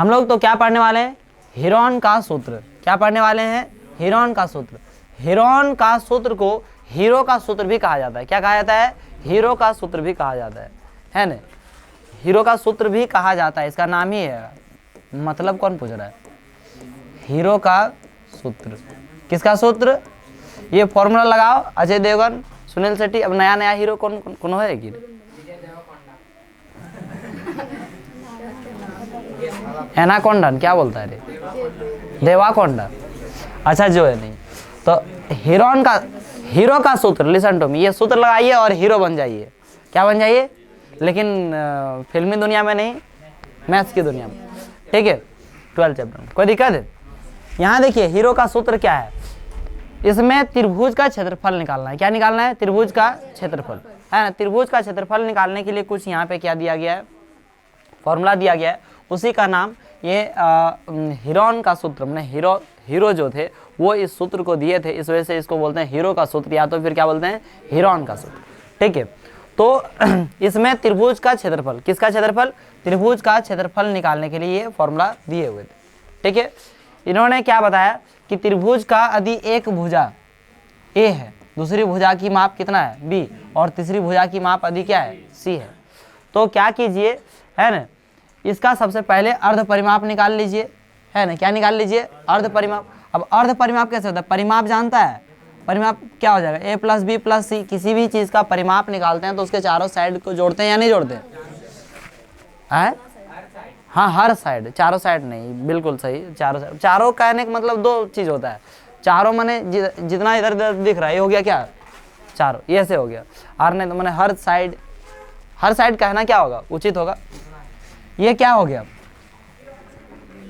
हम लोग तो क्या पढ़ने वाले हैं, हीरोन का सूत्र। क्या पढ़ने वाले हैं, हीरोन का सूत्र। हीरोन का सूत्र को हीरो का सूत्र भी कहा जाता है। क्या कहा जाता है, हीरो का सूत्र भी कहा जाता है ना, हीरो का सूत्र भी कहा जाता है, इसका नाम ही है। मतलब कौन पूछ रहा है, हीरो का सूत्र। किसका सूत्र, ये फॉर्मूला लगाओ, अजय देवगन, सुनील शेट्टी। अब नया नया हीरो कौन कौन है कि एनाकोंडा, क्या बोलता है रे, देवाकोंडा। अच्छा जो है नहीं, तो हीरो का सूत्र, लिसन टू मी, ये सूत्र लगाइए और हीरो बन जाइए। क्या बन जाइए, लेकिन फिल्मी दुनिया में नहीं, मैथ्स की दुनिया में, ठीक है। 12 चैप्टर में कोई दिक्कत है। यहाँ देखिए हीरो का सूत्र क्या है, इसमें त्रिभुज का क्षेत्रफल निकालना है। क्या निकालना है, त्रिभुज का क्षेत्रफल, है ना। त्रिभुज का क्षेत्रफल निकालने के लिए कुछ यहाँ पे क्या दिया गया है, फॉर्मूला दिया गया है, उसी का नाम ये हीरोन का सूत्र। मैंने हीरो जो थे वो इस सूत्र को दिए थे, इस वजह से इसको बोलते हैं हीरो का सूत्र, या तो फिर क्या बोलते हैं, हीरोन का सूत्र, ठीक है। तो इसमें त्रिभुज का क्षेत्रफल, किसका क्षेत्रफल, त्रिभुज का क्षेत्रफल निकालने के लिए ये फॉर्मूला दिए हुए थे, ठीक है। इन्होंने क्या बताया कि त्रिभुज का यदि एक भुजा ए है, दूसरी भुजा की माप कितना है बी, और तीसरी भुजा की माप यदि क्या है सी है, तो क्या कीजिए, है ना, इसका सबसे पहले अर्ध परिमाप निकाल लीजिए, है ना। क्या निकाल लीजिए, अर्ध परिमाप। अब अर्ध परिमाप कैसे होता है, परिमाप जानता है, परिमाप क्या हो जाएगा, ए प्लस बी प्लस सी। किसी भी चीज का परिमाप निकालते हैं तो उसके चारों साइड को जोड़ते हैं या नहीं जोड़ते हैं, हाँ हर साइड, चारों साइड नहीं, बिल्कुल सही, चारों साइड। चारों कहने का मतलब दो चीज होता है, चारों माने जितना इधर उधर दिख रहा है ये हो गया क्या, चारों, ये ऐसे हो गया। और नहीं तो मैंने हर साइड कहना क्या होगा, उचित होगा। ये क्या हो गया,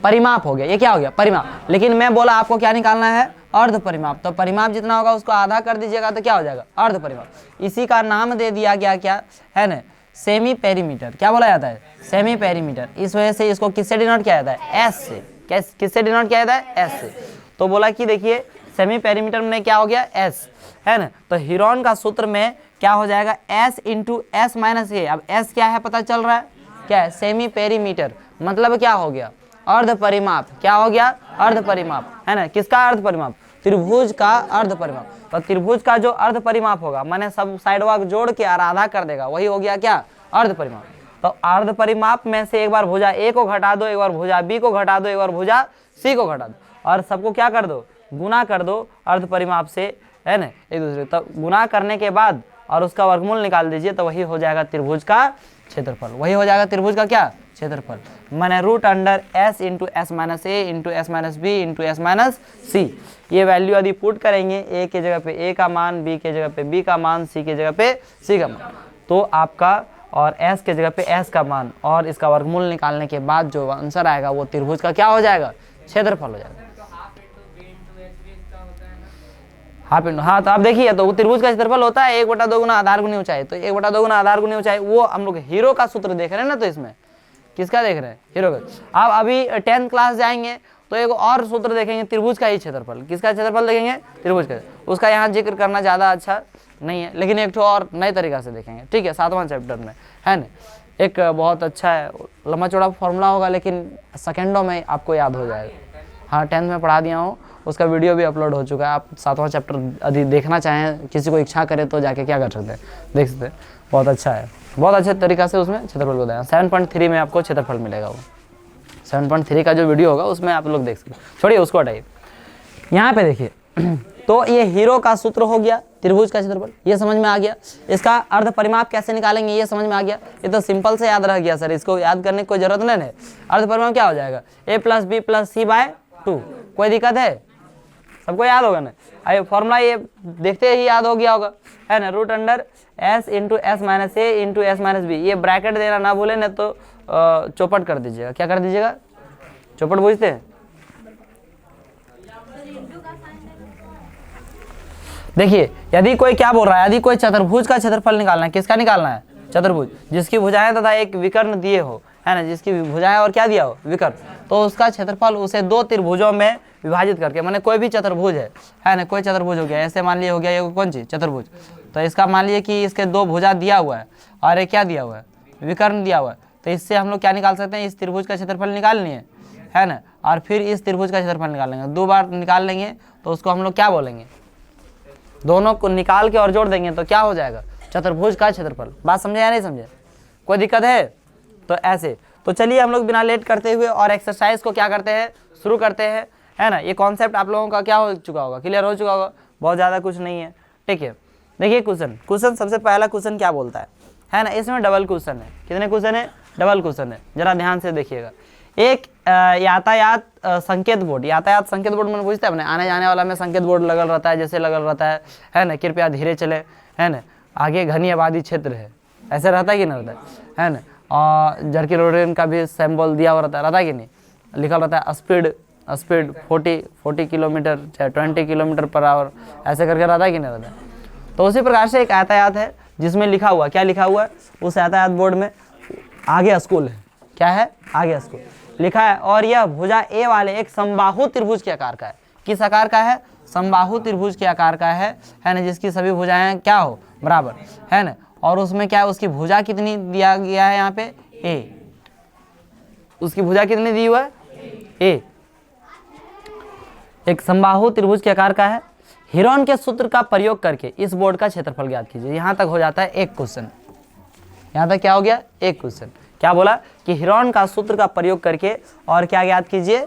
परिमाप हो गया, ये क्या हो गया, परिमाप। लेकिन मैं बोला आपको क्या निकालना है, अर्ध परिमाप। तो परिमाप जितना होगा उसको आधा कर दीजिएगा तो क्या हो जाएगा, अर्ध परिमाप। इसी का नाम दे दिया गया क्या है ना, सेमी पेरीमीटर। क्या बोला जाता है, सेमी पेरीमीटर। इस वजह से इसको किससे डिनोट किया जाता है, एस से। किससे डिनोट किया जाता है, एस से। तो बोला कि देखिए सेमी पेरीमीटर में क्या हो गया, एस, है ना। तो हीरोन का सूत्र में क्या हो जाएगा, एस इंटू एस माइनस ए। अब एस क्या है पता चल रहा है, क्या है, सेमी पेरीमीटर, मतलब क्या हो गया, अर्ध परिमाप। क्या हो गया, अर्ध परिमाप, है ना। किसका अर्ध परिमाप, त्रिभुज का अर्ध परिमाप। तो त्रिभुज का जो अर्ध परिमाप होगा, माने सब साइड वाक जोड़ के और आधा कर देगा, वही हो गया क्या, अर्ध परिमाप। तो अर्ध परिमाप में से एक बार भुजा ए को घटा दो, एक बार भुजा बी को घटा दो, एक बार भुजा सी को घटा दो, और सबको क्या कर दो, गुना कर दो अर्ध परिमाप से, है ना, एक दूसरे। तो गुना करने के बाद और उसका वर्गमूल निकाल दीजिए, तो वही हो जाएगा त्रिभुज का क्षेत्रफल। वही हो जाएगा त्रिभुज का क्या, क्षेत्रफल। माने root under s into s minus a into s minus b into s minus c. ये वैल्यू यदि पुट करेंगे, ए के जगह पे ए का मान, बी के जगह पे बी का मान, सी के जगह पे सी का मान, तो आपका, और एस के जगह पे एस का मान, और इसका वर्गमूल निकालने के बाद जो आंसर आएगा वो त्रिभुज का क्या हो जाएगा, क्षेत्रफल हो जाएगा। हाफ इंटू, हाँ तो आप देखिए, तो त्रिभुज का क्षेत्रफल होता है 1/2 गुना आधार गुनी ऊंचाई। तो 1/2 गुना आधार गुनी ऊंचाई, वो हम लोग हीरो का सूत्र देख रहे हैं ना। तो इसमें किसका देख रहे हैं, हीरो का। आप अभी 10th क्लास जाएंगे तो एक और सूत्र देखेंगे, त्रिभुज का ही क्षेत्रफल। किसका क्षेत्रफल देखेंगे, त्रिभुज का। उसका यहाँ जिक्र करना ज़्यादा अच्छा नहीं है, लेकिन एक और नए तरीका से देखेंगे, ठीक है, 7वां चैप्टर में, है ना। एक बहुत अच्छा है, लंबा चौड़ा फॉर्मूला होगा, लेकिन सेकेंडों में आपको याद हो जाएगा। हाँ 10th में पढ़ा दिया हूँ, उसका वीडियो भी अपलोड हो चुका है। आप 7वां चैप्टर यदि देखना चाहें, किसी को इच्छा करे तो जाके क्या कर सकते हैं, देख सकते हैं, बहुत अच्छा है, बहुत अच्छे तरीक़ा से उसमें क्षेत्रफल बताया। 7.3 में आपको क्षेत्रफल मिलेगा, वो 7.3 का जो वीडियो होगा उसमें आप लोग देख सकते हैं। छोड़िए उसको, हटाइए। यहाँ पे देखिए तो ये हीरो का सूत्र हो गया, त्रिभुज का क्षेत्रफल, ये समझ में आ गया। इसका अर्ध परिमाप कैसे निकालेंगे ये समझ में आ गया। ये तो सिंपल से याद रह गया सर, इसको याद करने की कोई जरूरत नहीं है। अर्ध परिमाप क्या हो जाएगा, a plus B plus C by 2। कोई दिक्कत है, सबको याद होगा ना। आइए फॉर्मूला ये देखते ही याद हो गया होगा, है ना। Root under s into s minus a into s minus b. ये ब्रैकेट देना ना भूले, ना तो चौपट कर दीजिएगा। क्या कर दीजिएगा, चौपट बुझते हैं। देखिए यदि कोई क्या बोल रहा है, यदि कोई चतुर्भुज का क्षेत्रफल निकालना है, किसका निकालना है, चतुर्भुज, जिसकी भुजाएं तथा एक विकर्ण दिए हो, है ना, जिसकी भुजाएं और क्या दिया हो, विकर्ण, तो उसका क्षेत्रफल उसे दो त्रिभुजों में विभाजित करके, माने कोई भी चतुर्भुज है ना, कोई चतुर्भुज हो गया, ऐसे मान लिए हो गया ये कौन चीज, चतुर्भुज। तो इसका मान लिए कि इसके दो भुजा दिया हुआ है और एक क्या दिया हुआ है, विकर्ण दिया हुआ है। तो इससे हम लोग क्या निकाल सकते हैं, इस त्रिभुज का क्षेत्रफल निकालनी है, है ना, और फिर इस त्रिभुज का क्षेत्रफल निकाल लेंगे। 2 बार निकाल लेंगे तो उसको हम लोग क्या बोलेंगे, दोनों को निकाल के और जोड़ देंगे तो क्या हो जाएगा, चतुर्भुज का क्षेत्रफल। बात समझे या नहीं समझे, कोई दिक्कत है? तो ऐसे, तो चलिए हम लोग बिना लेट करते हुए और एक्सरसाइज को क्या करते हैं, शुरू करते हैं, है ना। ये कॉन्सेप्ट आप लोगों का क्या हो चुका होगा, क्लियर हो चुका होगा, बहुत ज़्यादा कुछ नहीं है, ठीक है। देखिए क्वेश्चन सबसे पहला क्वेश्चन क्या बोलता है ना, इसमें डबल क्वेश्चन है। कितने क्वेश्चन है, डबल क्वेश्चन है, जरा ध्यान से देखिएगा। एक यातायात संकेत बोर्ड, यातायात संकेत बोर्ड मैंने पूछता है अपने आने जाने वाला में संकेत बोर्ड लगल रहता है, जैसे लगल रहता है ना, कृपया धीरे चले, है ना, आगे घनी आबादी क्षेत्र है, ऐसे रहता है कि नहीं रहता है ना। और जर्किल रोड का भी सिंबल दिया हुआ रहता है कि नहीं, लिखा रहता है स्पीड 40 किलोमीटर चाहे 20 किलोमीटर पर आवर, ऐसे करके रहता है कि नहीं रहता है। तो उसी प्रकार से एक यातायात है जिसमें लिखा हुआ, क्या लिखा हुआ है उस यातायात बोर्ड में, आगे स्कूल है, क्या है, आगे स्कूल लिखा है, और यह भुजा ए वाले एक समबाहु त्रिभुज के आकार का है। किस आकार का है, समबाहु त्रिभुज के आकार का है ना, जिसकी सभी भुजाएं क्या हो, बराबर, है ना। और उसमें क्या है, उसकी भुजा कितनी दिया गया है यहाँ पे, ए, उसकी भुजा कितनी दी हुआ है, ए, एक समबाहु त्रिभुज के आकार का है। हिरोन के सूत्र का प्रयोग करके इस बोर्ड का क्षेत्रफल ज्ञात कीजिए। यहाँ तक हो जाता है एक क्वेश्चन, यहाँ तक क्या हो गया, एक क्वेश्चन। क्या बोला कि हिरोन का सूत्र का प्रयोग करके और क्या ज्ञात कीजिए,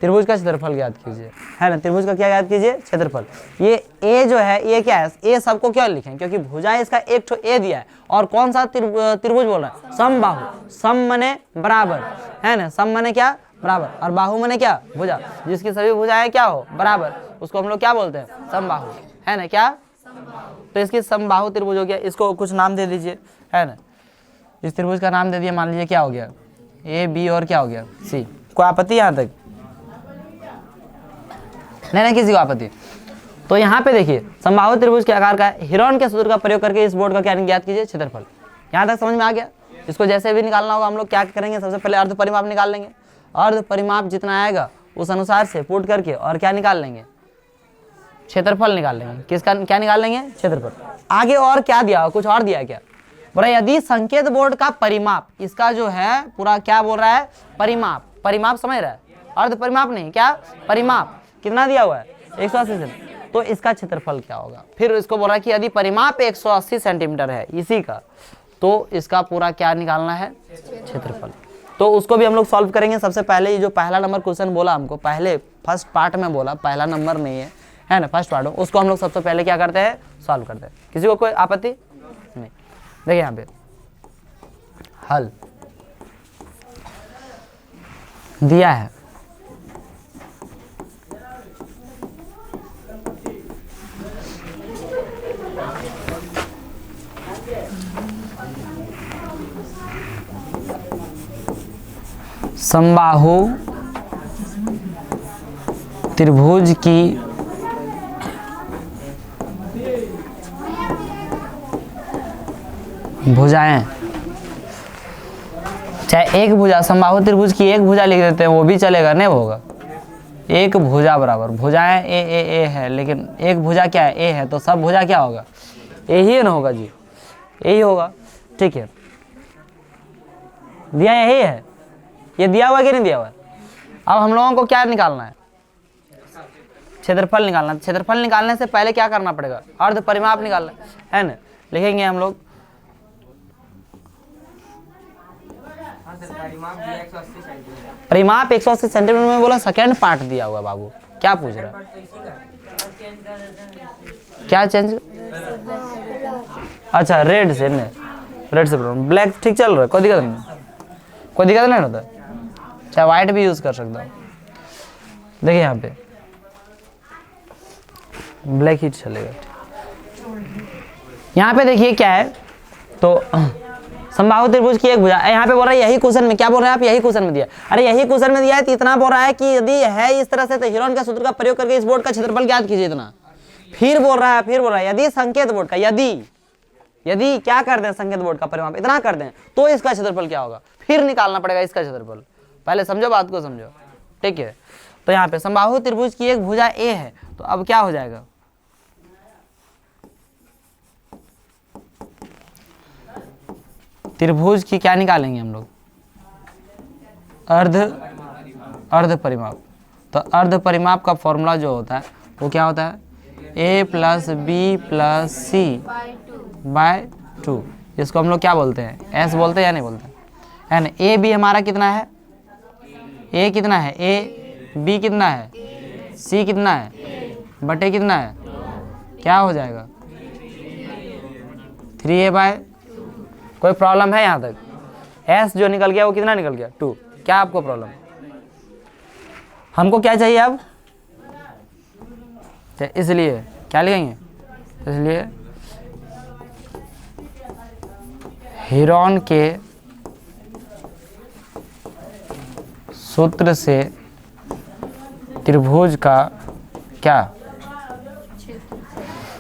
त्रिभुज का क्षेत्रफल ज्ञात कीजिए, है ना, त्रिभुज का क्या ज्ञात कीजिए, क्षेत्रफल। ये ए जो है, ये क्या है, ए सबको क्यों लिखें, क्योंकि भुजा इसका एक ठो ए दिया है, और कौन सा त्रिभुज बोल रहा है, समबाहु, सम मने बराबर, है ना, सम मने क्या, बराबर, और बाहु मने क्या, भुजा, जिसकी सभी भुजाएं क्या हो, बराबर, उसको हम लोग क्या बोलते हैं, समबाहु, है ना, क्या, तो इसकी समबाहु त्रिभुज हो गया। इसको कुछ नाम दे दीजिए, है ना, इस त्रिभुज का नाम दे दिया, मान लीजिए क्या हो गया, ए बी और क्या हो गया, सी। कोई आपत्ति यहाँ तक, नहीं किसी को आपत्ति। तो यहाँ पे देखिए समबाहु त्रिभुज के आकार का है, हिरोन के सूत्र का प्रयोग करके इस बोर्ड का क्या ज्ञात कीजिए, क्षेत्रफल। यहाँ तक समझ में आ गया। इसको जैसे भी निकालना होगा हम लोग क्या करेंगे, सबसे पहले अर्ध परिमाप निकाल लेंगे, अर्ध परिमाप जितना आएगा उस अनुसार से पुट करके और क्या निकाल लेंगे, क्षेत्रफल निकाल लेंगे। किसका क्या निकाल लेंगे, क्षेत्रफल। आगे और क्या दिया, कुछ और दिया क्या, बोला यदि संकेत बोर्ड का परिमाप, इसका जो है पूरा क्या बोल रहा है, परिमाप, परिमाप समझ रहा है, अर्ध परिमाप नहीं, क्या परिमाप, कितना दिया हुआ है 180 सेंटीमीटर, तो इसका क्षेत्रफल क्या होगा। फिर इसको बोल रहा है कि यदि परिमाप 180 सेंटीमीटर है इसी का, तो इसका पूरा क्या निकालना है, क्षेत्रफल। तो उसको भी हम लोग सॉल्व करेंगे। सबसे पहले ये जो पहला नंबर क्वेश्चन बोला हमको, पहले फर्स्ट पार्ट में बोला, पहला नंबर नहीं है ना, फर्स्ट पार्ट, उसको हम लोग सबसे पहले क्या करते हैं, सॉल्व करते हैं। किसी को कोई आपत्ति नहीं। देखिए यहाँ पे हल दिया है, समबाहु त्रिभुज की भुजाएं, चाहे एक भुजा, समबाहु त्रिभुज की एक भुजा लिख देते हैं वो भी चलेगा, नहीं होगा, एक भुजा बराबर, भुजाएं ए है, लेकिन एक भुजा क्या है, ए है, तो सब भुजा क्या होगा, ए ही ना होगा जी, यही होगा, ठीक है। दिया यही है, ये दिया हुआ कि नहीं दिया हुआ। अब हम लोगों को क्या निकालना है, क्षेत्रफल निकालना। क्षेत्रफल निकालने से पहले क्या करना पड़ेगा, अर्ध परिमाप निकालना है ना। लिखेंगे हम लोग परिमाप 180 सेंटीमीटर में, बोला सेकेंड पार्ट दिया हुआ बाबू, क्या पूछ रहा है, क्या चेंज, अच्छा रेड से नहीं, रेड से ब्लैक ठीक चल रहा है, कोई दिक्कत नहीं, कोई दिक्कत नहीं होता, चाहे व्हाइट भी यूज कर सकता हूँ। देखिए यहाँ पे ब्लैक ही चलेगा। यहाँ पे देखिए क्या है, तो समबाहु त्रिभुज की एक भुजा, यहाँ पे बोल रहा है यही क्वेश्चन में, क्या बोल रहे हैं आप, यही क्वेश्चन में दिया, अरे यही क्वेश्चन में दिया है तो इतना बोल रहा है कि यदि है इस तरह से तो हिरोन का सूत्र का प्रयोग करके इस बोर्ड का क्षेत्रफल ज्ञात कीजिए इतना। फिर बोल रहा है यदि संकेत बोर्ड का, यदि क्या कर दें, संकेत बोर्ड का परिमाप इतना कर दें तो इसका क्षेत्रफल क्या होगा, फिर निकालना पड़ेगा इसका क्षेत्रफल। पहले समझो, बात को समझो, ठीक है। तो यहाँ पे समबाहु त्रिभुज की एक भुजा ए है, तो अब क्या हो जाएगा, त्रिभुज की क्या निकालेंगे हम लोग, अर्ध अर्ध परिमाप। तो अर्ध परिमाप का फॉर्मूला जो होता है वो क्या होता है, a plus B plus C by 2। इसको हम लोग क्या बोलते हैं, s बोलते हैं या नहीं बोलते है ना। ए बी हमारा कितना है, a कितना है, a b कितना है, c कितना है, बटे कितना है, क्या हो जाएगा 3a बाय। कोई प्रॉब्लम है यहाँ तक? s जो निकल गया वो कितना निकल गया 2। क्या आपको प्रॉब्लम? हमको क्या चाहिए अब, तो इसलिए क्या लिखेंगे, इसलिए हेरोन के सूत्र से त्रिभुज का क्या,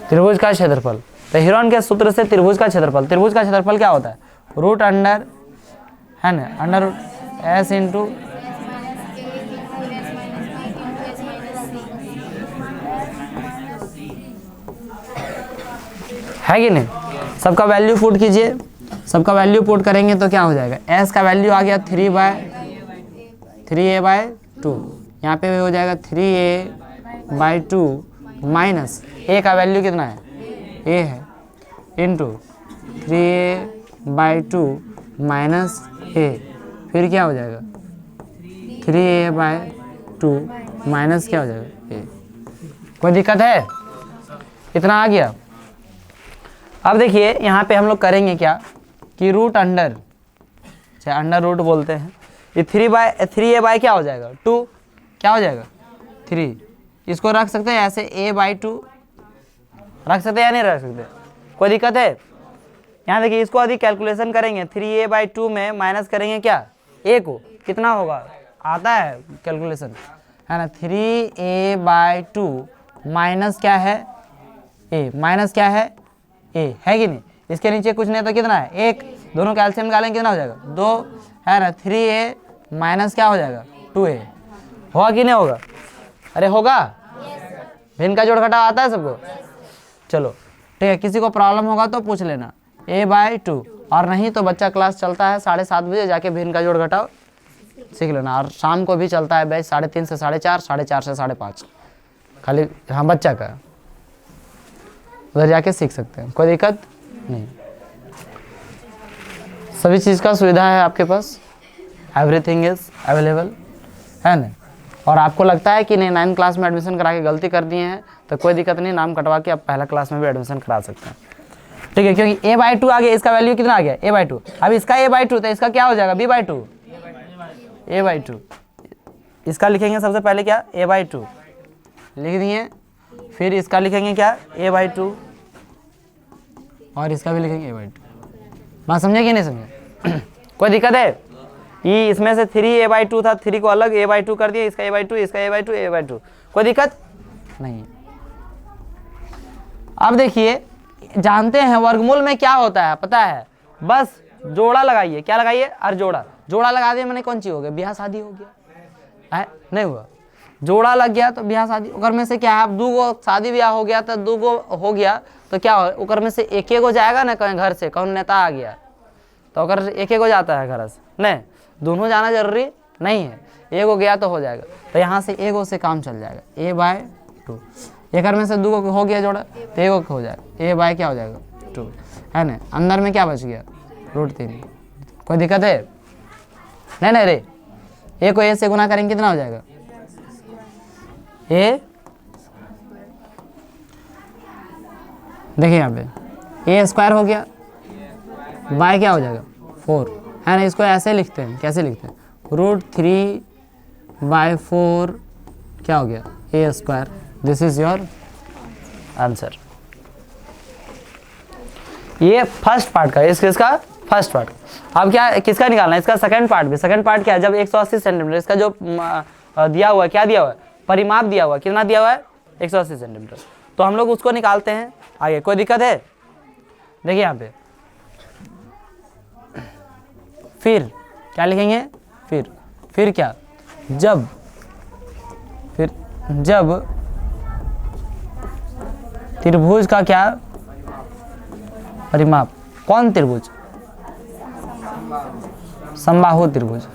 त्रिभुज का क्षेत्रफल। तो हेरोन के सूत्र से त्रिभुज का क्षेत्रफल, त्रिभुज का क्षेत्रफल क्या होता है, रूट अंडर है ना, अंडर s इंटू है कि नहीं। सबका वैल्यू पुट कीजिए, सबका वैल्यू पुट करेंगे तो क्या हो जाएगा, s का वैल्यू आ गया 3a बाय 2, यहाँ पे हो जाएगा 3a बाय 2 माइनस a का वैल्यू कितना है, a है, into 3a bye 2 minus a, फिर क्या हो जाएगा 3a बाय 2 माइनस क्या हो जाएगा a। कोई दिक्कत है, इतना आ गया। अब देखिए यहाँ पे हम लोग करेंगे क्या कि रूट अंडर, चाहे अंडर रूट बोलते हैं, ये 3a बाय क्या हो जाएगा 2, क्या हो जाएगा 3। इसको रख सकते हैं ऐसे a बाई 2 रख सकते हैं या नहीं रख सकते, कोई दिक्कत है। यहाँ देखिए इसको अधिक कैलकुलेशन करेंगे, 3a बाई 2 में माइनस करेंगे क्या a को, कितना होगा, आता है कैलकुलेशन है ना, 3a बाई 2 माइनस क्या है a, माइनस क्या है a, है कि नहीं। इसके नीचे कुछ नहीं तो कितना है 1, दोनों का एलसीएम निकालेंगे कितना हो जाएगा 2 है ना, 3a माइनस क्या हो जाएगा 2a, होगा कि नहीं होगा, अरे होगा। भिन्न का जोड़ घटाव आता है सबको, चलो ठीक है, किसी को प्रॉब्लम होगा तो पूछ लेना a बाय 2, और नहीं तो बच्चा क्लास चलता है 7:30 बजे, जाके भिन्न का जोड़ घटाव सीख लेना, और शाम को भी चलता है बैच 3:30 से 4:30, 4:30 से 5:30, खाली हाँ बच्चा का, उधर जाके सीख सकते हैं, कोई दिक्कत नहीं। सभी चीज़ का सुविधा है आपके पास, एवरीथिंग इज अवेलेबल है ना। और आपको लगता है कि नहीं 9th क्लास में एडमिशन करा के गलती कर दिए हैं तो कोई दिक्कत नहीं, नाम कटवा के आप पहला क्लास में भी एडमिशन करा सकते हैं, ठीक है। क्योंकि a बाई 2 आ गया, इसका वैल्यू कितना आ गया a बाई 2, अब इसका a बाई 2 तो इसका क्या हो जाएगा b बाई 2, a बाई 2। इसका लिखेंगे सबसे पहले क्या a बाई 2 लिख दिए, फिर इसका लिखेंगे क्या a बाई 2, और इसका भी लिखेंगे a बाई 2। बात समझे कि नहीं समझे कोई दिक्कत है। ये इसमें से 3a बाई 2 था, 3 को अलग a बाई 2 कर दिया, इसका a बाई 2, इसका a बाई 2, a बाई 2, कोई दिक्कत नहीं। अब देखिए जानते हैं वर्गमूल में क्या होता है पता है, बस जोड़ा लगाइए, क्या लगाइए, और जोड़ा लगा दिए मैंने कौन चीज हो गया, ब्याह शादी हो गया है, नहीं हुआ, जोड़ा लग गया तो ब्याह शादी, ओकर में से क्या है, अब 2 गो शादी ब्याह हो गया तो 2 गो हो गया तो क्या हो, ओकर में से एक गो जाएगा ना कहीं घर से, कौन नेता आ गया तो ओकर एक गो जाता है घर से, नहीं दोनों जाना जरूरी नहीं है, एगो गया तो हो जाएगा, तो यहाँ से एगो से काम चल जाएगा a बाय 2, एक में से 2 गो हो गया जोड़ा तो एगो हो जाएगा a बाय क्या हो जाएगा 2 है ना, अंदर में क्या बच गया √3, कोई दिक्कत है नहीं रे, a को a से गुना करेंगे कितना हो जाएगा a, देखिए यहाँ पे a स्क्वायर हो गया, बाय क्या हो जाएगा 4 है ना, इसको ऐसे लिखते हैं, कैसे लिखते हैं √3/4 क्या हो गया a square, this is your answer. ये फर्स्ट पार्ट का, इसका फर्स्ट पार्ट। अब क्या किसका निकालना है, इसका सेकंड पार्ट भी। सेकंड पार्ट क्या है, जब 180 सेंटीमीटर इसका जो दिया हुआ है, क्या दिया हुआ है, परिमाप दिया हुआ है, कितना दिया हुआ है 180 सेंटीमीटर, तो हम लोग उसको निकालते हैं आगे, कोई दिक्कत है। देखिए यहाँ पे फिर क्या लिखेंगे, फिर क्या, जब त्रिभुज का क्या परिमाप, कौन त्रिभुज, समबाहु त्रिभुज।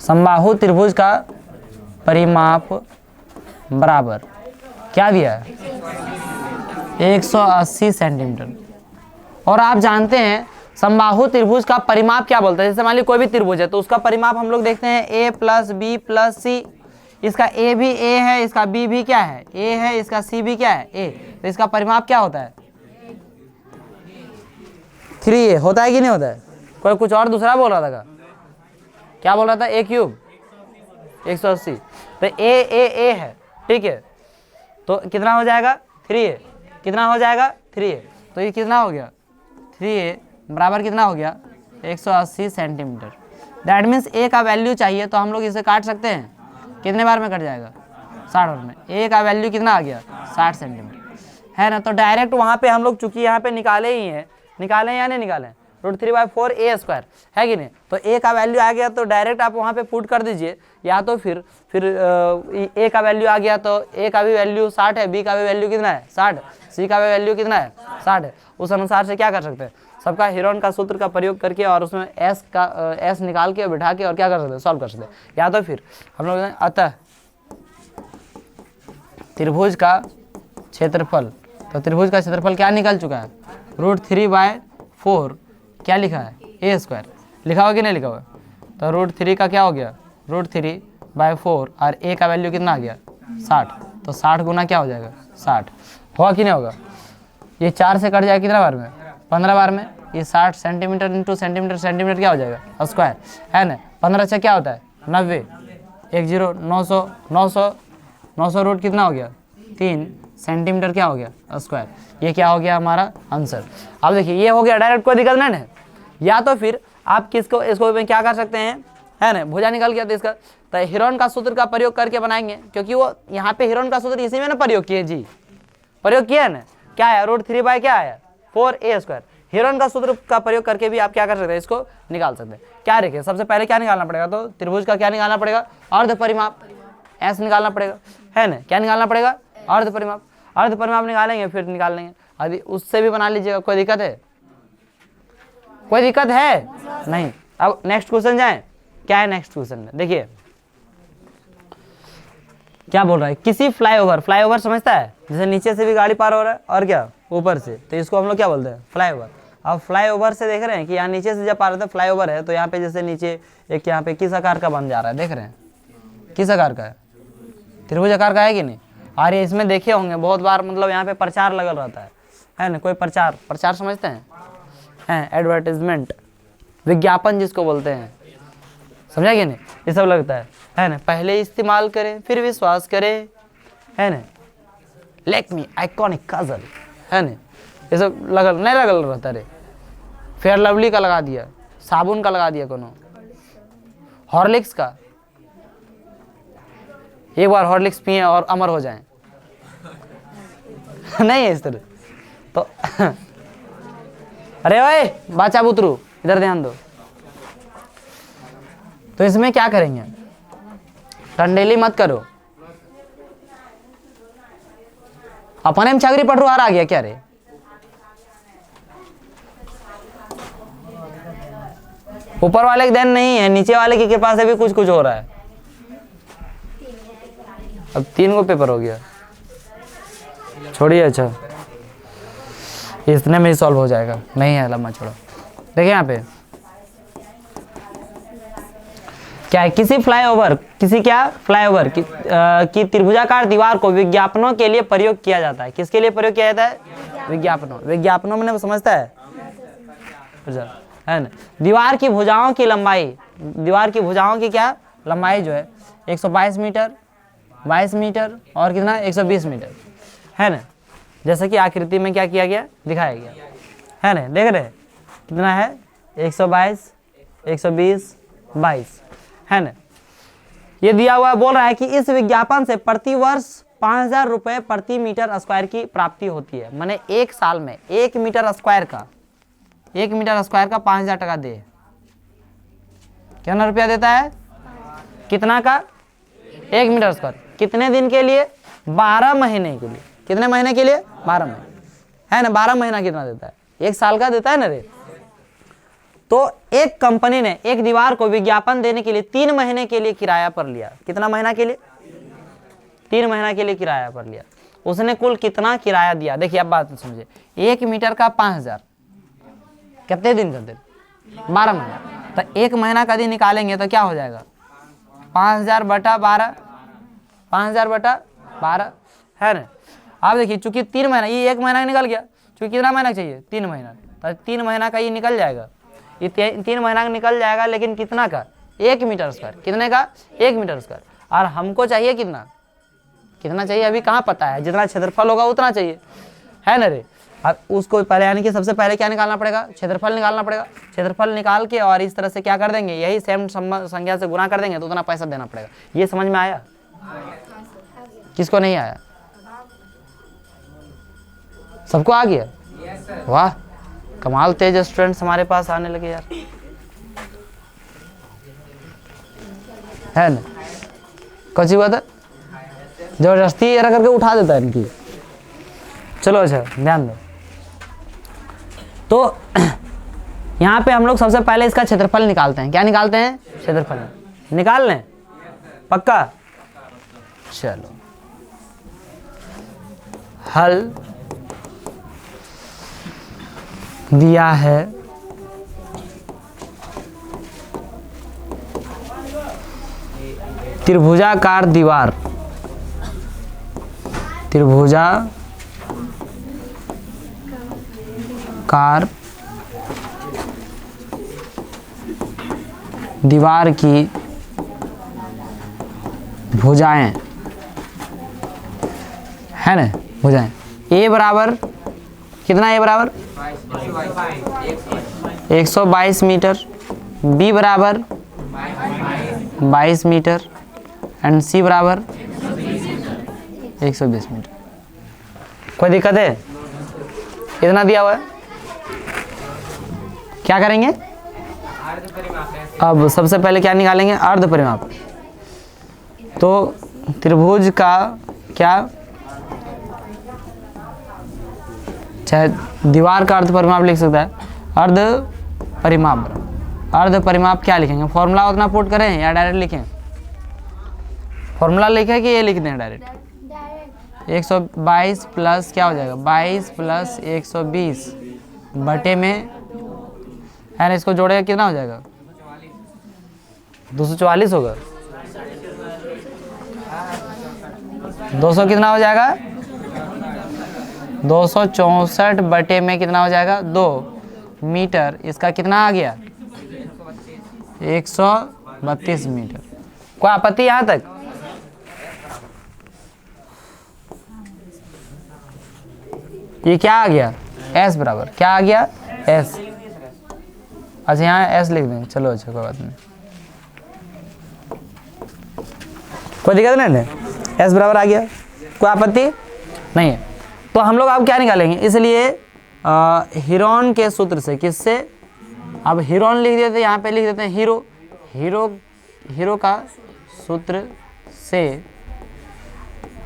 समबाहु त्रिभुज का परिमाप बराबर क्या दिया है 180 सेंटीमीटर। और आप जानते हैं समबाहु त्रिभुज का परिमाप क्या बोलते हैं। जैसे मान लीजिए कोई भी त्रिभुज है तो उसका परिमाप हम लोग देखते हैं a प्लस बी प्लस सी। इसका a भी a है, इसका b भी क्या है a है, इसका c भी क्या है a। तो इसका परिमाप क्या होता है 3a होता है कि नहीं होता है। कोई कुछ और दूसरा बोल रहा था क्या बोल रहा था a क्यूब 180। तो a है, ठीक है। तो कितना हो जाएगा 3a, कितना हो जाएगा 3a। तो ये कितना हो गया 3a बराबर कितना हो गया 180 सेंटीमीटर। दैट मीन्स a का वैल्यू चाहिए तो हम लोग इसे काट सकते हैं, कितने बार में कट जाएगा 60 बार में। a का वैल्यू कितना आ गया 60 सेंटीमीटर है ना। तो डायरेक्ट वहाँ पे हम लोग चूंकि यहाँ पे निकाले ही हैं, निकालें या नहीं निकालें, √3/4 a स्क्वायर है कि नहीं। तो a का वैल्यू आ गया तो डायरेक्ट आप वहाँ पे पुट कर दीजिए, या तो फिर a का वैल्यू आ गया तो a का भी वैल्यू 60 है, b का भी वैल्यू कितना है 60, c का भी वैल्यू कितना है 60 है। उस अनुसार से क्या कर सकते हैं, सबका हेरोन का सूत्र का प्रयोग करके और उसमें s निकाल के बिठा के और क्या कर सकते हैं, सॉल्व कर सकते हैं। या तो फिर हम लोग अतः त्रिभुज का क्षेत्रफल, तो त्रिभुज का क्षेत्रफल क्या निकल चुका है √3/4 क्या लिखा है a स्क्वायर, लिखा हुआ कि नहीं लिखा हुआ। तो √3 का क्या हो गया √3/4 और a का वैल्यू कितना आ गया 60। तो 60 गुना क्या हो जाएगा 60, होगा कि नहीं होगा। ये 4 से कट जाएगा कितना बार में 15 बार में। ये 60 सेंटीमीटर इंटू सेंटीमीटर, सेंटीमीटर क्या हो जाएगा स्क्वायर है ना। 15 से क्या होता है 90, 10 900 900 900 रूट कितना हो गया 3 सेंटीमीटर क्या हो गया स्क्वायर। ये क्या हो गया हमारा आंसर। अब देखिए ये हो गया डायरेक्ट, कोई दिक्कत नहीं है। या तो फिर आप किसको इसको में क्या कर सकते हैं है ना, भुजा निकल गया तो इसका तो हेरोन का सूत्र का प्रयोग करके बनाएंगे, क्योंकि वो यहाँ पे हेरोन का सूत्र इसी में ना प्रयोग किए जी, प्रयोग किया है ना। क्या है √3 क्या आया 4a स्क्वायर। हेरोन का सूत्र का प्रयोग करके भी आप क्या कर सकते हैं, इसको निकाल सकते हैं। क्या देखिए सबसे पहले क्या निकालना पड़ेगा, तो त्रिभुज का क्या निकालना पड़ेगा अर्ध परिमाप s निकालना पड़ेगा है ना। क्या निकालना पड़ेगा अर्ध परिमाप, अर्ध परिमाप निकालेंगे फिर निकाल लेंगे। यदि उससे भी बना लीजिएगा, कोई दिक्कत है, कोई दिक्कत है नहीं। अब नेक्स्ट क्वेश्चन जाए, क्या है नेक्स्ट क्वेश्चन में देखिए क्या बोल रहा है। किसी फ्लाईओवर, फ्लाईओवर समझता है जैसे नीचे से भी गाड़ी पार हो रहा है और क्या ऊपर से, तो इसको हम लोग क्या बोलते हैं फ्लाईओवर। अब फ्लाईओवर से देख रहे हैं कि यहाँ नीचे से जब पार होता है फ्लाईओवर है, तो यहाँ पे जैसे नीचे एक यहाँ पे किस आकार का बन जा रहा है, देख रहे हैं किस आकार का है, त्रिभुज आकार का है कि नहीं। और ये इसमें देखे होंगे बहुत बार, मतलब यहाँ पे प्रचार लगल रहता है ना। कोई प्रचार, प्रचार समझते हैं एडवर्टाइजमेंट, विज्ञापन जिसको बोलते हैं, समझा कि नहीं। ये सब लगता है ना। पहले इस्तेमाल करें फिर विश्वास करें है ना, लैक्मी आइकॉनिक काजल है ना, ये सब लगल नहीं लगल रहता रे। फेयर लवली का लगा दिया, साबुन का लगा दिया, कोनो हॉर्लिक्स का, एक बार हॉर्लिक्स पिए और अमर हो जाएं नहीं है इस तरह तो अरे ओए बाचा बुतरू इधर ध्यान दो। तो इसमें क्या करेंगे, टंडेली मत करो। अपने में छागरी पटरू आ गया क्या रे, ऊपर वाले के देन नहीं है, नीचे वाले की कृपा से भी कुछ कुछ हो रहा है। अब 3 गो पेपर हो गया, छोड़िए। अच्छा इतने में ही सॉल्व हो जाएगा, नहीं है लम्बा छोड़ो। देखिए यहाँ पे क्या है, किसी फ्लाईओवर, किसी क्या फ्लाईओवर की त्रिभुजाकार दीवार को विज्ञापनों के लिए प्रयोग किया जाता है। किसके लिए प्रयोग किया जाता है, विज्ञापनों, विज्ञापनों में समझता है ना। दीवार की भुजाओं की लंबाई, दीवार की भुजाओं की क्या लंबाई जो है 122 मीटर, 22 मीटर और कितना 120 मीटर है ना। जैसे कि आकृति में क्या किया गया, दिखाया गया है ना। देख रहे कितना है 122, 120, 22 है ना। ये दिया हुआ बोल रहा है कि इस विज्ञापन से प्रति वर्ष 5000 रुपये प्रति मीटर स्क्वायर की प्राप्ति होती है। माने एक साल में 1 मीटर स्क्वायर का, 1 मीटर स्क्वायर का 5000 टका दे, कितना रुपया देता है, कितना का 1 मीटर स्क्वायर, कितने दिन के लिए 12 महीने के लिए। कितने महीने के लिए 12 महीने है ना। 12 महीना कितना देता है, 1 साल का देता है ना रे। तो एक कंपनी ने एक दीवार को विज्ञापन देने के लिए 3 महीने के लिए किराया पर लिया। कितना महीना के लिए? 3 महीना के लिए किराया पर लिया। उसने कुल कितना किराया दिया? देखिए अब बात समझिए, 1 मीटर का 5000, कितने दिन का दिन? 12 महीना। तो 1 महीना का दिन निकालेंगे तो क्या हो जाएगा? 5000 बटा 12, 5000 बटा 12 है ना। अब देखिए चूंकि 3 महीना, ये 1 महीना निकल गया, चूंकि कितना महीना चाहिए? 3 महीना, तो 3 महीना का ये निकल जाएगा, ये 3 महीना का निकल जाएगा, लेकिन कितना का? 1 मीटर स्क्वायर। कितने का? 1 मीटर स्क्वायर। और हमको चाहिए कितना? कितना चाहिए अभी कहाँ पता है, जितना क्षेत्रफल होगा उतना चाहिए, है ना रे। अब उसको पहले यानी कि सबसे पहले क्या निकालना पड़ेगा? क्षेत्रफल निकालना पड़ेगा। क्षेत्रफल निकाल के और इस तरह से क्या कर देंगे, यही सेम संख्या से गुना कर देंगे तो उतना पैसा देना पड़ेगा। ये समझ में आया? किसको नहीं आया? सबको आ गया? वाह, कमाल, तेज स्टूडेंट्स हमारे पास आने लगे यार, है ना। कुछ हुआ था जबरदस्ती ये करके उठा देता है इनकी। चलो अच्छा ध्यान दो। तो यहाँ पे हम लोग सबसे पहले इसका क्षेत्रफल निकालते हैं। क्या निकालते हैं? क्षेत्रफल निकाल लें, पक्का? चलो हल दिया है त्रिभुजाकार दीवार, त्रिभुजाकार दीवार की भुजाएं, है ना, भुजाएं। ए बराबर कितना? ए बराबर 122 मीटर, बी बराबर 22 मीटर एंड सी बराबर 120 मीटर। कोई दिक्कत है? इतना दिया हुआ है, क्या करेंगे? अब सबसे पहले क्या निकालेंगे? अर्ध परिमाप। तो त्रिभुज का क्या, चाहे दीवार का अर्ध परिमाप लिख सकता है, अर्ध परिमाप। अर्ध परिमाप क्या लिखेंगे? फॉर्मूला उतना पुट करें या डायरेक्ट लिखें? फॉर्मूला लिखे कि ये लिख दें डायरेक्ट? 122 प्लस क्या हो जाएगा? 22 प्लस 120 बटे में, है ना, इसको जोड़ेगा कितना हो जाएगा? 244 होगा। 200 कितना हो जाएगा? 264 बटे में कितना हो जाएगा? 2 मीटर। इसका कितना आ गया? 132 मीटर। कोई आपत्ति यहाँ तक? ये क्या आ गया? S बराबर क्या आ गया? S। अच्छा यहाँ S लिख देंगे, चलो अच्छा कोई बात नहीं, कोई दिक्कत नहीं, S बराबर आ गया, कोई आपत्ति नहीं है। तो हम लोग अब क्या निकालेंगे? इसलिए हीरोन के सूत्र से, किससे? अब हीरोन लिख देते, यहाँ पे लिख देते हैं हीरो। हीरो का सूत्र से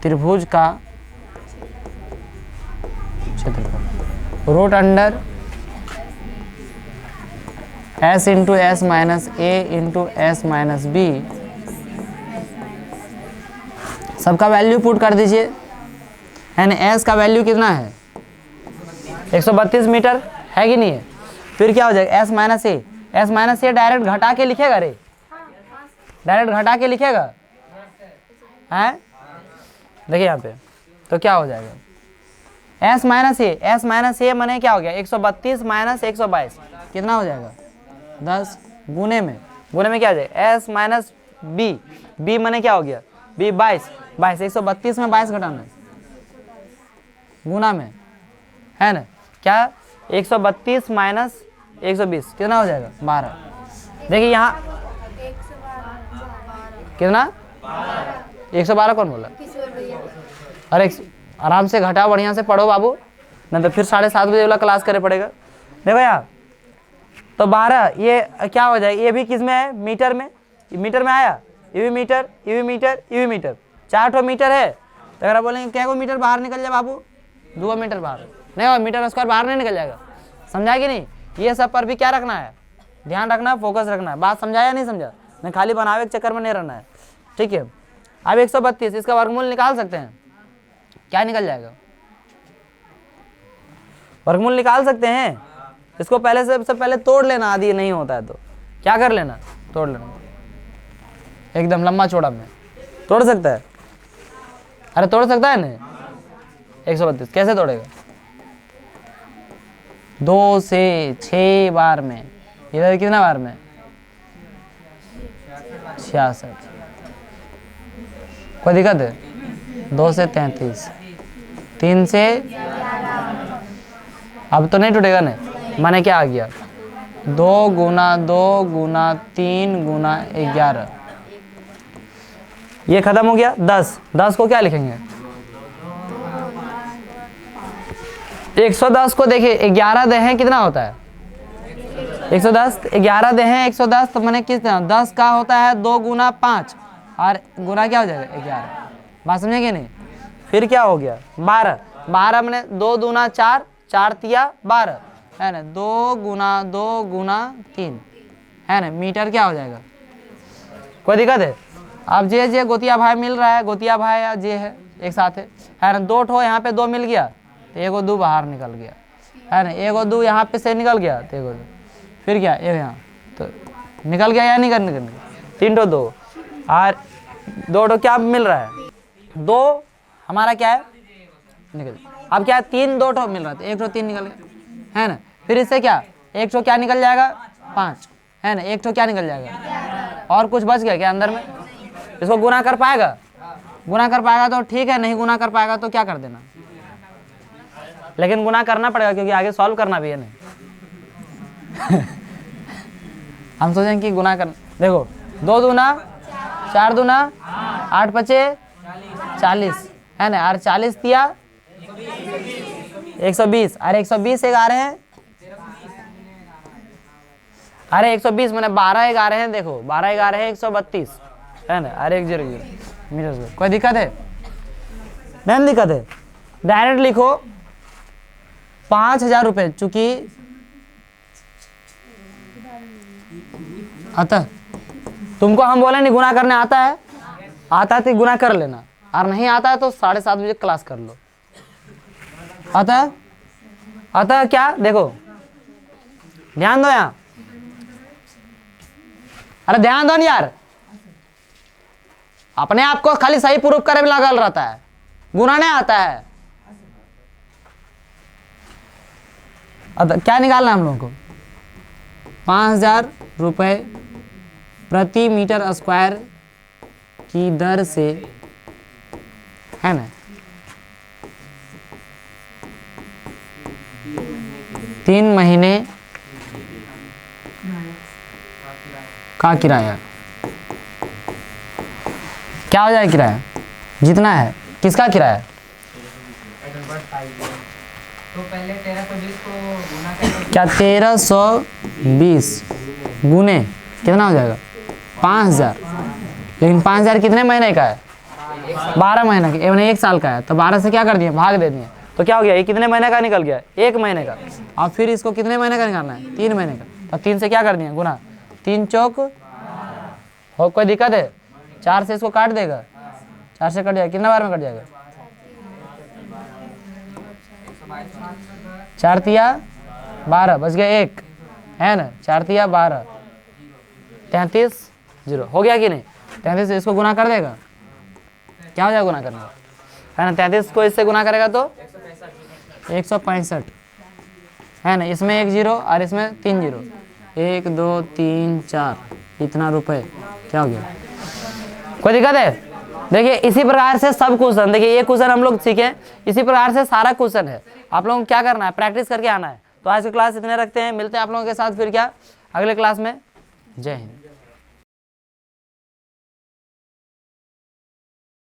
त्रिभुज का क्षेत्रफल root under S into s minus a into s minus b, सबका वैल्यू पुट कर दीजिए। एंड S का वैल्यू कितना है? 132 मीटर, है कि नहीं है? फिर क्या हो जाएगा? S माइनस ए, S माइनस ए डायरेक्ट घटा के लिखेगा रे, डायरेक्ट घटा के लिखेगा, हैं? देखिए यहाँ पे तो क्या हो जाएगा? S माइनस ए मने क्या हो गया? 132 माइनस 122 कितना हो जाएगा? 10 गुने में क्या हो जाएगा? S माइनस बी मने क्या हो गया? बी 22 132 में 22 घटाना है, गुना में, है ना। क्या 132 माइनस 120 कितना हो जाएगा? 12। देखिए यहाँ कितना? 112 कौन बोला? अरे आराम से घटाओ, बढ़िया से पढ़ो बाबू, नहीं तो फिर 7:30 बजे वाला क्लास करे पड़ेगा। देखो यहाँ तो 12, ये क्या हो जाएगा? ये भी किस में है? मीटर में। मीटर में आया, ये भी मीटर, ये भी मीटर, ये भी मीटर, 4 मीटर है। तो अगर आप बोलेंगे क्या को मीटर बाहर निकल जाए बाबू? 2 मीटर बाहर नहीं, और मीटर स्क्वायर बाहर नहीं निकल जाएगा, समझा कि नहीं? ये सब पर भी क्या रखना है? ध्यान रखना है, फोकस रखना है। बात समझा या नहीं समझा? मैं खाली बनावे के चक्कर में नहीं रहना है, ठीक है। अब 132 इसका वर्गमूल निकाल सकते हैं, क्या निकल जाएगा? वर्गमूल निकाल सकते हैं। इसको पहले से सबसे पहले तोड़ लेना, आदि नहीं होता है तो क्या कर लेना, तोड़ लेना एकदम लंबा चौड़ा में। तोड़ सकता है? अरे तोड़ सकता है ना। 132 कैसे तोड़ेगा? 2 से 6 बार में, इधर कितना बार में? 66। कोई दिक्कत है? 2 से 33, 3 से, अब तो नहीं टूटेगा ना। माने क्या आ गया? 2 गुना 2 गुना 3 गुना 11, ये खत्म हो गया। 10 को क्या लिखेंगे? 110 को देखिए 11 दे हैं कितना होता है? 110, 11 दे हैं 110, तो मैंने कितना 10 का होता है 2 गुना 5 और गुना क्या हो जाएगा 11। बात समझेंगे नहीं? फिर क्या हो गया? 12 मैंने 2 दूना 4, 4 तिया 12 है ना। 2 गुना 3 है ना, मीटर क्या हो जाएगा? कोई दिक्कत है? अब जे गोतिया भाई मिल रहा है, गोतिया भाई या जे है एक साथ है ना। 2 ठो यहाँ पे 2 मिल गया तो एगो 2 बाहर निकल गया है ना, एगो 2 यहाँ पे से निकल गया तो एगो 2, फिर क्या एक यहाँ तो निकल गया या निकल गया? 3 ठो 2 और 2 ठो क्या मिल रहा है? 2 हमारा क्या है? निकल। अब क्या है? 3 2 ठो मिल रहा था, 1 ठो 3 निकल गया है ना। फिर इससे क्या 1 ठो क्या निकल जाएगा? 5 है ना, 1 ठो क्या निकल जाएगा? और कुछ बच गया क्या अंदर में? इसको गुना कर पाएगा? गुना कर पाएगा तो ठीक है, नहीं गुना कर पाएगा तो क्या कर देना, लेकिन गुना करना पड़ेगा क्योंकि आगे सॉल्व करना भी है नहीं। हम सोचें कि गुना कर, देखो 2 दूना 4 दूना 8 पचे 40 है ना, और 40 तिया 120, अरे 120 एक आ रहे हैं, अरे 120 मैंने 12 एक आ रहे हैं, देखो 12 एक आ रहे हैं 132 है ना, अरे 1 0 मीटर। कोई दिक्कत है? नहीं दिक्कत है। डायरेक्ट लिखो 5000 रुपये, चूंकि अतः तुमको हम बोले नहीं गुना करने आता है, आता है तो गुना कर लेना, और नहीं आता है तो 7:30 बजे क्लास कर लो। अतः क्या देखो, ध्यान दो यहाँ, अरे ध्यान दो नहीं यार, अपने आप को खाली सही प्रूफ करे में लगल रहता है, गुना नहीं आता है। क्या निकालना है हम लोगों को? 5000 रुपये प्रति मीटर स्क्वायर की दर से है ना 3 महीने का किराया। क्या हो जाएगा किराया? जितना है, किसका किराया? तो पहले 1320 को गुना करके क्या 1320 गुने कितना हो जाएगा? 5000। लेकिन 5000 कितने महीने का है? 12 महीने का, यानी 1 साल का है, तो 12 से क्या कर दिए? भाग दे दिए, तो क्या हो गया? ये कितने महीने का निकल गया? 1 महीने का। और फिर इसको कितने महीने का निकालना है? 3 महीने का, तो 3 से क्या कर दिए? गुना। 3 चौक हो, कोई दिक्कत है? 4 से इसको काट देगा, 4 से कट जाएगा, कितना बार में कट जाएगा? 4 तिया 12 बच गया 1 है ना, 4 तिया 12 33 0 हो गया कि नहीं? 33 इसको गुना कर देगा, क्या हो जाएगा गुना करने का है ना। 33 को इससे गुना करेगा तो 165 है ना, इसमें 1 0 और इसमें 3 0, 1 2 3 4 इतना रुपए क्या हो गया? कोई दिक्कत है? देखिए इसी प्रकार से सब क्वेश्चन, देखिए ये क्वेश्चन हम लोग सीखे, इसी प्रकार से सारा क्वेश्चन है। आप लोगों को क्या करना है? प्रैक्टिस करके आना है। तो आज की क्लास इतने रखते हैं, मिलते हैं आप लोगों के साथ फिर क्या अगले क्लास में। जय हिंद।